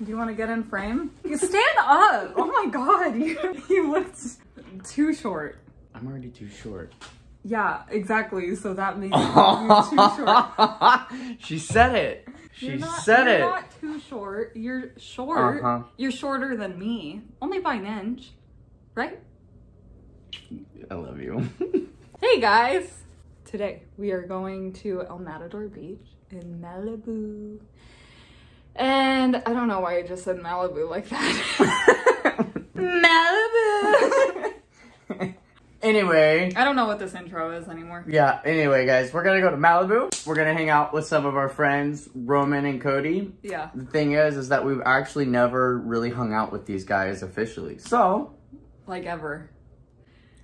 Do you want to get in frame? You stand up. Oh my God, you looked too short. I'm already too short. Yeah, exactly. So that made you too short. She said it. She said it. You're not too short. You're short. You're shorter than me. Only by an inch. Right? I love you. Hey guys. Today we are going to El Matador Beach in Malibu. And I don't know why I just said Malibu like that. Malibu! Anyway. I don't know what this intro is anymore. Yeah, anyway, guys, we're gonna go to Malibu. We're gonna hang out with some of our friends, Roman and Cody. Yeah. The thing is that we've actually never really hung out with these guys officially. So. Like ever.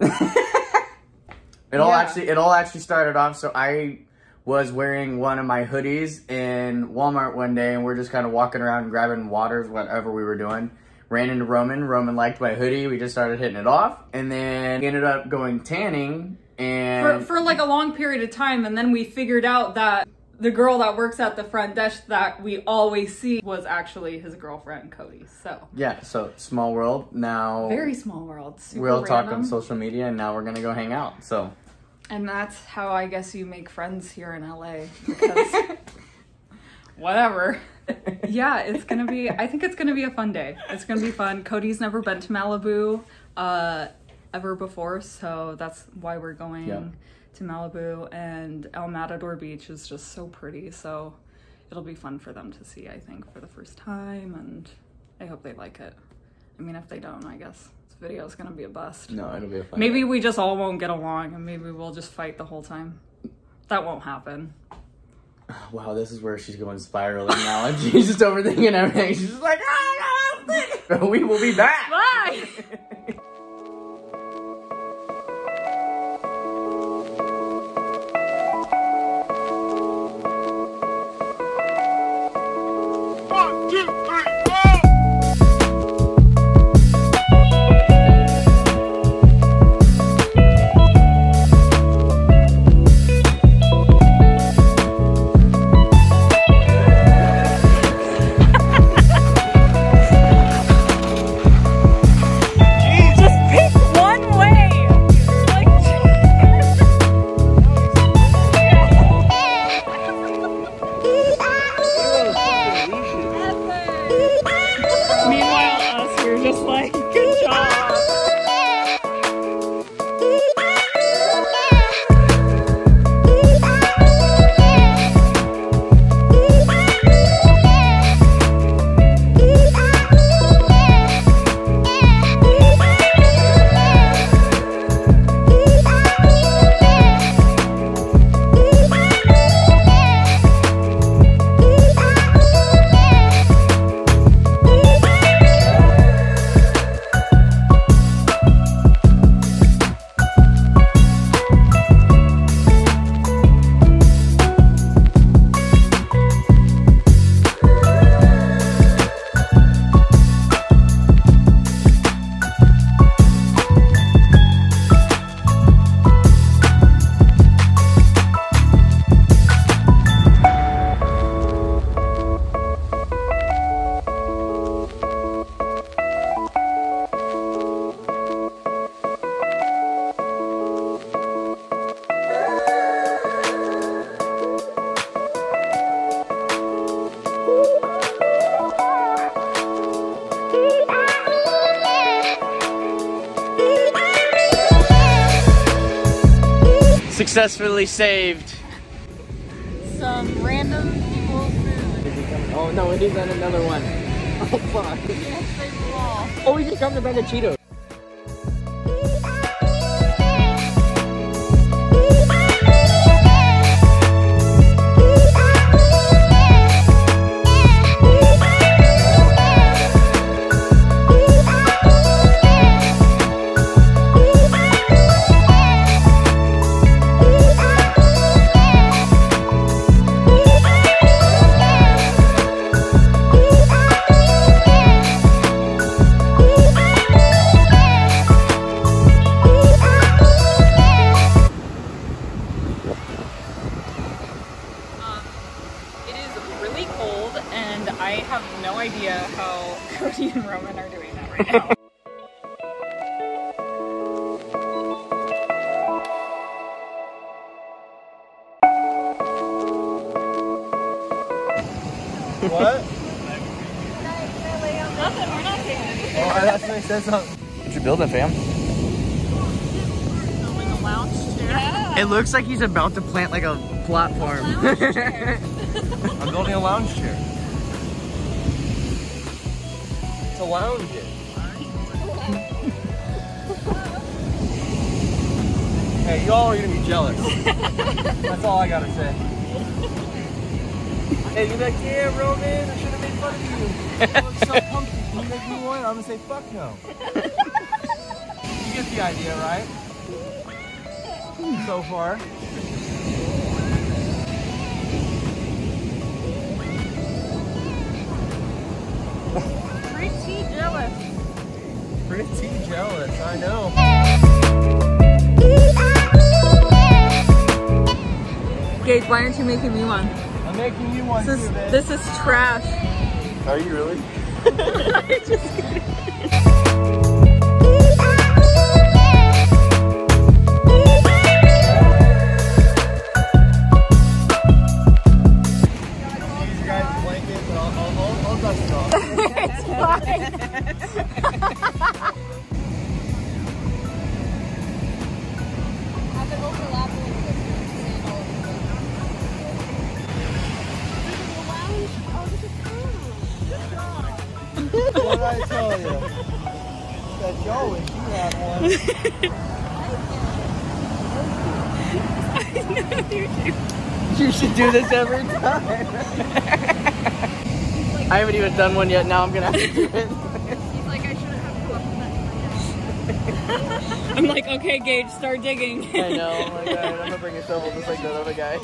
It all actually started off, so I was wearing one of my hoodies in Walmart one day, and we're just kind of walking around grabbing waters, whatever we were doing. Ran into Roman. Roman liked my hoodie. We just started hitting it off, and then we ended up going tanning. And for like a long period of time, and then we figured out that the girl that works at the front desk that we always see was actually his girlfriend, Cody. So yeah, so small world now. Very small world. Super we'll talk random. on social media, and now we're gonna go hang out. So. And that's how I guess you make friends here in LA, because whatever. Yeah, it's gonna be, I think it's gonna be a fun day. It's gonna be fun. Cody's never been to Malibu ever before, so that's why we're going to Malibu. And El Matador Beach is just so pretty, so it'll be fun for them to see, I think, for the first time, and I hope they like it. I mean, if they don't, I guess this video is gonna be a bust. No, it'll be a fun Maybe day. we just all won't get along, and maybe we'll just fight the whole time. That won't happen. Wow, this is where she's going spiraling now. Like, she's just overthinking everything. She's just like, oh, we will be back. Bye! Successfully saved. Some random people's food. Oh no, it is on another one. Oh fuck. Oh, we just dropped a bag of Cheetos. no idea how Cody and Roman are doing that right now. What? Nothing, we're not taking anything. Oh, that's what he said something. What you building, fam? Building a lounge chair. Yeah. It looks like he's about to plant like a platform. I'm building a lounge chair. It's a lounge chair. Hey, y'all are gonna be jealous. That's all I gotta say. Hey, you're like, yeah, Roman, I should have made fun of you. You look so comfy. Can you make me one? I'm gonna say, fuck no. You get the idea, right? So far. Pretty jealous. Pretty jealous, I know. Gage, why aren't you making me one? I'm making you one too, man. This is trash. Are you really? I'm just kidding. These guys blankets, and I'll dust it off. It's fine. Have it overlap a little bit. What did I tell you? That y'all wish you had one. You should do this every time. I haven't even done one yet. Now I'm gonna have to do it. He's like, I shouldn't have come up with that. I'm like, okay, Gage, start digging. I know. Oh my god, I'm gonna bring a shovel just like that other guy.